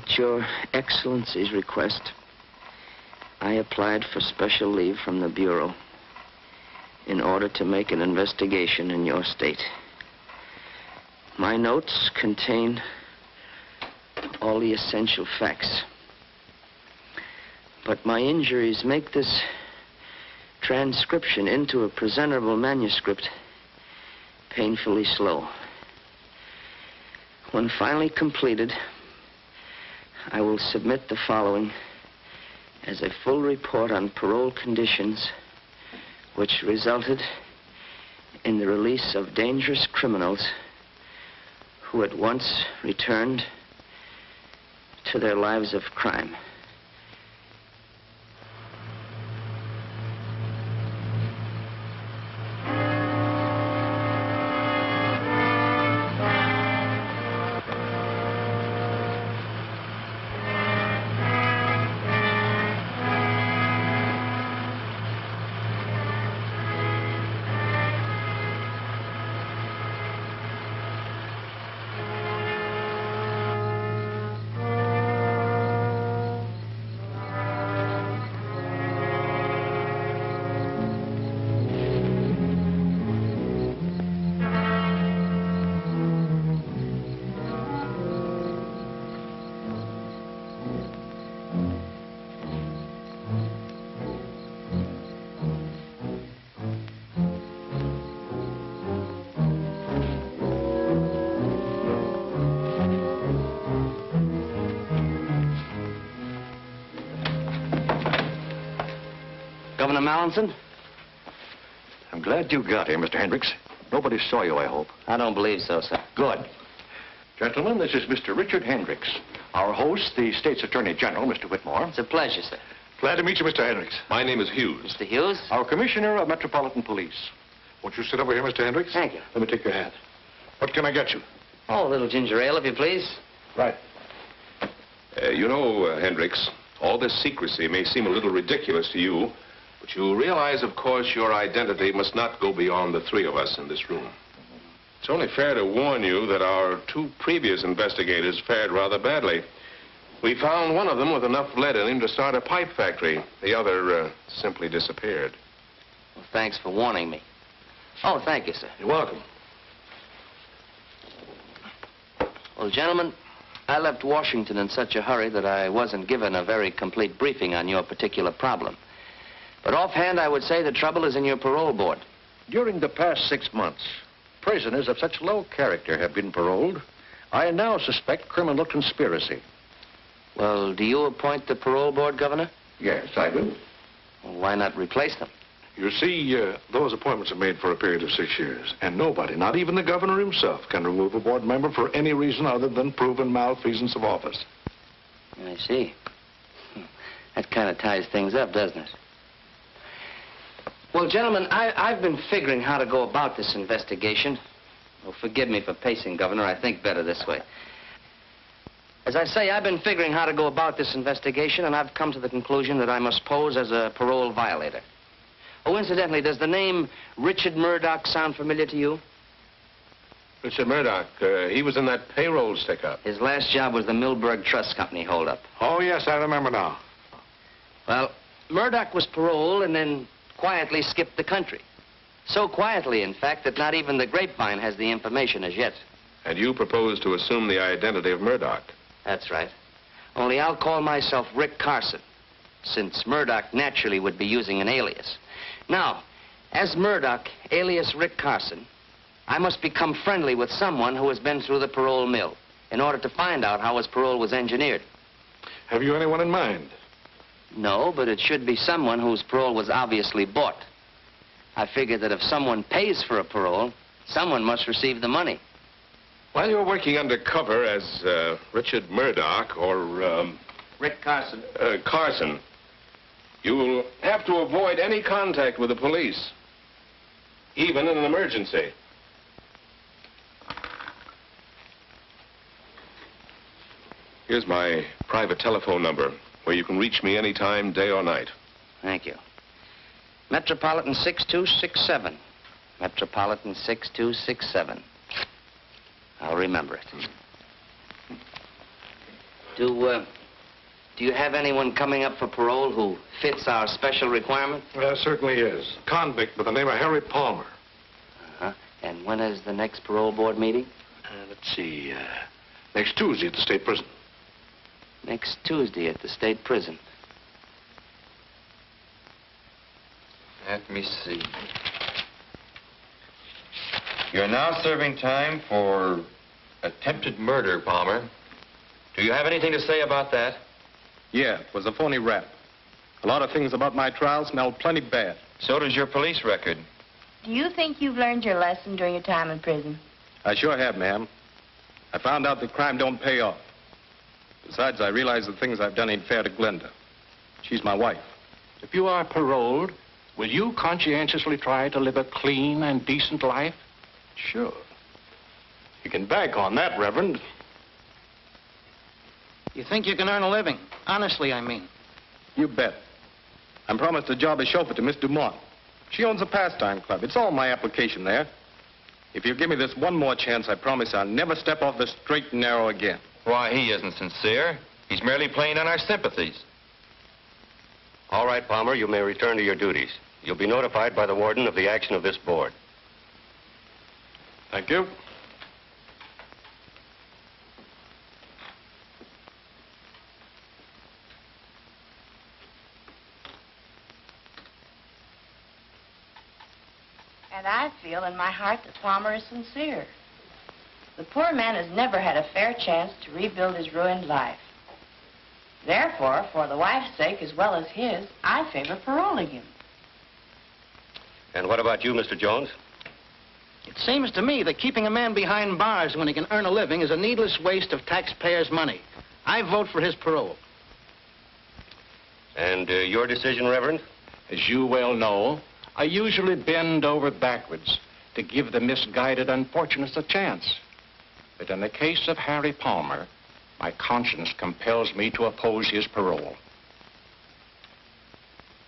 At Your Excellency's request, I applied for special leave from the Bureau in order to make an investigation in your state. My notes contain all the essential facts. But my injuries make this transcription into a presentable manuscript painfully slow. When finally completed, I will submit the following as a full report on parole conditions which resulted in the release of dangerous criminals who at once returned to their lives of crime. Governor Mallinson? I'm glad you got here, Mr. Hendricks. Nobody saw you, I hope. I don't believe so, sir. Good. Gentlemen, this is Mr. Richard Hendricks. Our host, the State's Attorney General, Mr. Whitmore. It's a pleasure, sir. Glad to meet you, Mr. Hendricks. My name is Hughes. Mr. Hughes? Our Commissioner of Metropolitan Police. Won't you sit over here, Mr. Hendricks? Thank you. Let me take your hat. What can I get you? Oh, a little ginger ale, if you please. Right. You know, Hendricks, all this secrecy may seem a little ridiculous to you, but you realize, of course, your identity must not go beyond the three of us in this room. It's only fair to warn you that our two previous investigators fared rather badly. We found one of them with enough lead in him to start a pipe factory. The other simply disappeared. Well, thanks for warning me. Oh, thank you, sir. You're welcome. Well, gentlemen, I left Washington in such a hurry that I wasn't given a very complete briefing on your particular problem. But offhand, I would say the trouble is in your parole board. During the past 6 months, prisoners of such low character have been paroled. I now suspect criminal conspiracy. Well, do you appoint the parole board, Governor? Yes, I do. Well, why not replace them? You see, those appointments are made for a period of 6 years, and nobody, not even the governor himself, can remove a board member for any reason other than proven malfeasance of office. I see. That kind of ties things up, doesn't it? Well, gentlemen, I've been figuring how to go about this investigation. Oh, forgive me for pacing, Governor. I think better this way. As I say, I've been figuring how to go about this investigation, and I've come to the conclusion that I must pose as a parole violator. Oh, incidentally, does the name Richard Murdoch sound familiar to you? Richard Murdoch, he was in that payroll stick-up. His last job was the Milberg Trust Company holdup. Oh, yes, I remember now. Well, Murdoch was paroled and then quietly skipped the country. So quietly, in fact, that not even the grapevine has the information as yet. And you propose to assume the identity of Murdoch. That's right. Only I'll call myself Rick Carson, since Murdoch naturally would be using an alias. Now, as Murdoch, alias Rick Carson, I must become friendly with someone who has been through the parole mill in order to find out how his parole was engineered. Have you anyone in mind? No, but it should be someone whose parole was obviously bought. I figure that if someone pays for a parole, someone must receive the money. While you're working undercover as Richard Murdoch or Rick Carson. Carson, you'll have to avoid any contact with the police, even in an emergency. Here's my private telephone number, where you can reach me anytime, day or night. Thank you. Metropolitan 6267. Metropolitan 6267. I'll remember it. Do you have anyone coming up for parole who fits our special requirement? There certainly is. Convict by the name of Harry Palmer. Uh-huh. And when is the next parole board meeting? Let's see. Next Tuesday at the state prison. Next Tuesday at the state prison. Let me see. You're now serving time for attempted murder, Palmer. Do you have anything to say about that? Yeah, it was a phony rap. A lot of things about my trial smelled plenty bad. So does your police record. Do you think you've learned your lesson during your time in prison? I sure have, ma'am. I found out that crime don't pay off. Besides, I realize the things I've done ain't fair to Glenda. She's my wife. If you are paroled, will you conscientiously try to live a clean and decent life? Sure. You can bank on that, Reverend. You think you can earn a living? Honestly, I mean. You bet. I'm promised a job as chauffeur to Miss Dumont. She owns a pastime club. It's all in my application there. If you give me this one more chance, I promise I'll never step off the straight and narrow again. Why, he isn't sincere. He's merely playing on our sympathies. All right, Palmer, you may return to your duties. You'll be notified by the warden of the action of this board. Thank you. And I feel in my heart that Palmer is sincere. The poor man has never had a fair chance to rebuild his ruined life. Therefore, for the wife's sake as well as his, I favor paroling him. And what about you, Mr. Jones? It seems to me that keeping a man behind bars when he can earn a living is a needless waste of taxpayers' money. I vote for his parole. And your decision, Reverend? As you well know, I usually bend over backwards to give the misguided unfortunates a chance. But in the case of Harry Palmer, my conscience compels me to oppose his parole.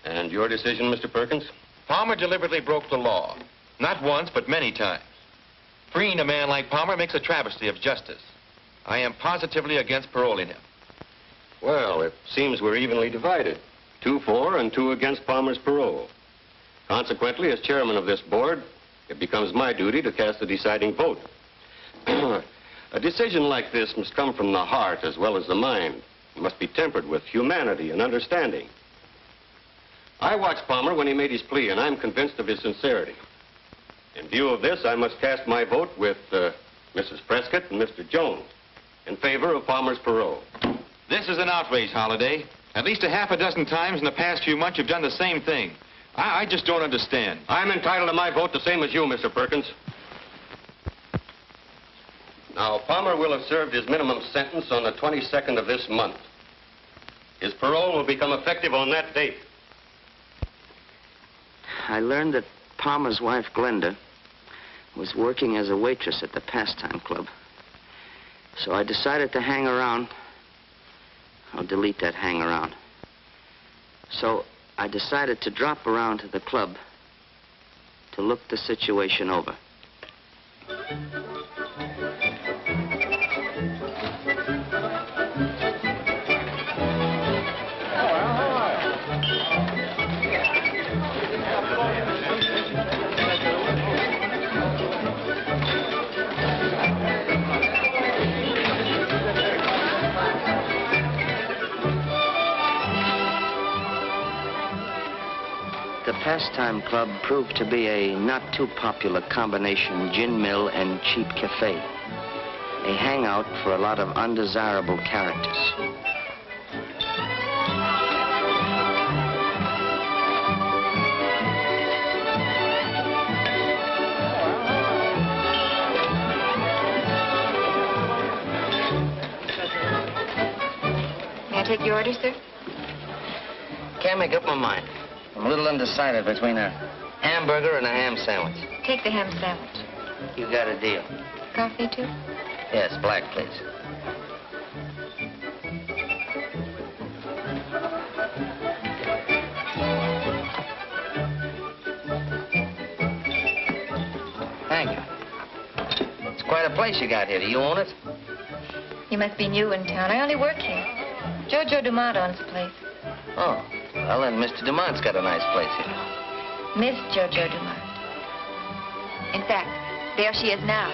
And your decision, Mr. Perkins? Palmer deliberately broke the law. Not once, but many times. Freeing a man like Palmer makes a travesty of justice. I am positively against paroling him. Well, it seems we're evenly divided. 2 for and 2 against Palmer's parole. Consequently, as chairman of this board, it becomes my duty to cast the deciding vote. A decision like this must come from the heart as well as the mind. It must be tempered with humanity and understanding. I watched Palmer when he made his plea, and I'm convinced of his sincerity. In view of this, I must cast my vote with Mrs. Prescott and Mr. Jones in favor of Palmer's parole. This is an outrage, Holliday. At least a half a dozen times in the past few months, you've done the same thing. I just don't understand. I'm entitled to my vote the same as you, Mr. Perkins. Now, Palmer will have served his minimum sentence on the 22nd of this month. His parole will become effective on that date. I learned that Palmer's wife, Glenda, was working as a waitress at the pastime club. So I decided to hang around. I'll delete that hang around. So I decided to drop around to the club to look the situation over. The Pastime Club proved to be a not-too-popular combination gin mill and cheap cafe. A hangout for a lot of undesirable characters. May I take your order, sir? Can't make up my mind. I'm a little undecided between a hamburger and a ham sandwich. Take the ham sandwich. You got a deal. Coffee, too? Yes, black, please. Thank you. It's quite a place you got here. Do you own it? You must be new in town. I only work here. Jojo Dumont owns the place. Oh, well, then Mr. Dumont's got a nice place here. Miss Jojo Dumont. In fact, there she is now.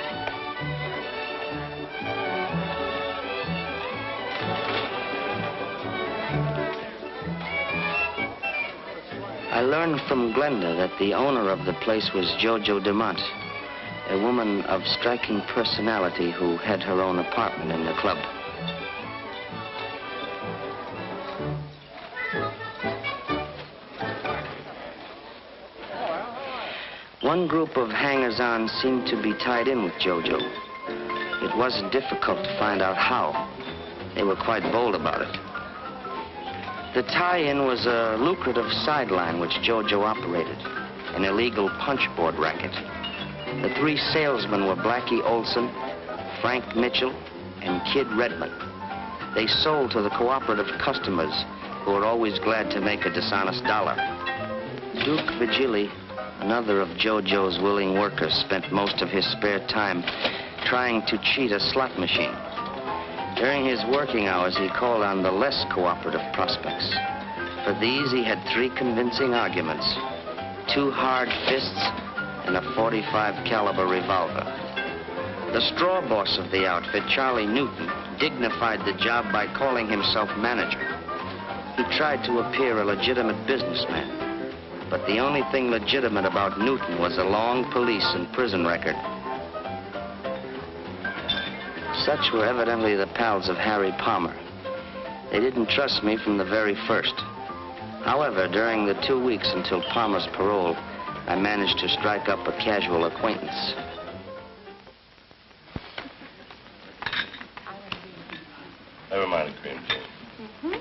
I learned from Glenda that the owner of the place was Jojo Dumont, a woman of striking personality who had her own apartment in the club. One group of hangers-on seemed to be tied in with Jojo. It wasn't difficult to find out how. They were quite bold about it. The tie-in was a lucrative sideline which Jojo operated, an illegal punchboard racket. The three salesmen were Blackie Olson, Frank Mitchell, and Kid Redmond. They sold to the cooperative customers who were always glad to make a dishonest dollar. Duke Vigili, another of Jojo's willing workers, spent most of his spare time trying to cheat a slot machine. During his working hours, he called on the less cooperative prospects. For these, he had 3 convincing arguments: 2 hard fists and a .45 caliber revolver. The straw boss of the outfit, Charlie Newton, dignified the job by calling himself manager. He tried to appear a legitimate businessman, but the only thing legitimate about Newton was a long police and prison record. Such were evidently the pals of Harry Palmer. They didn't trust me from the very first. However, during the 2 weeks until Palmer's parole, I managed to strike up a casual acquaintance. Never mind the cream, Jane.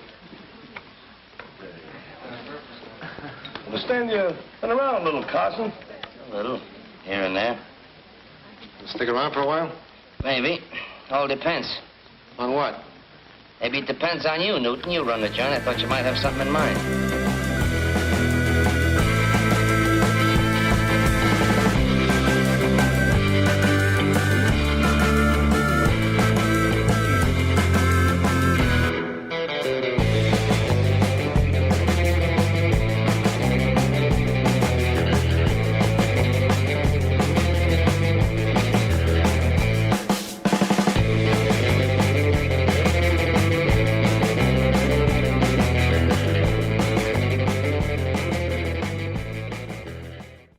Understand you've been around a little, Carson. A little, here and there. Stick around for a while? Maybe. All depends. On what? Maybe it depends on you, Newton. You run the joint. I thought you might have something in mind.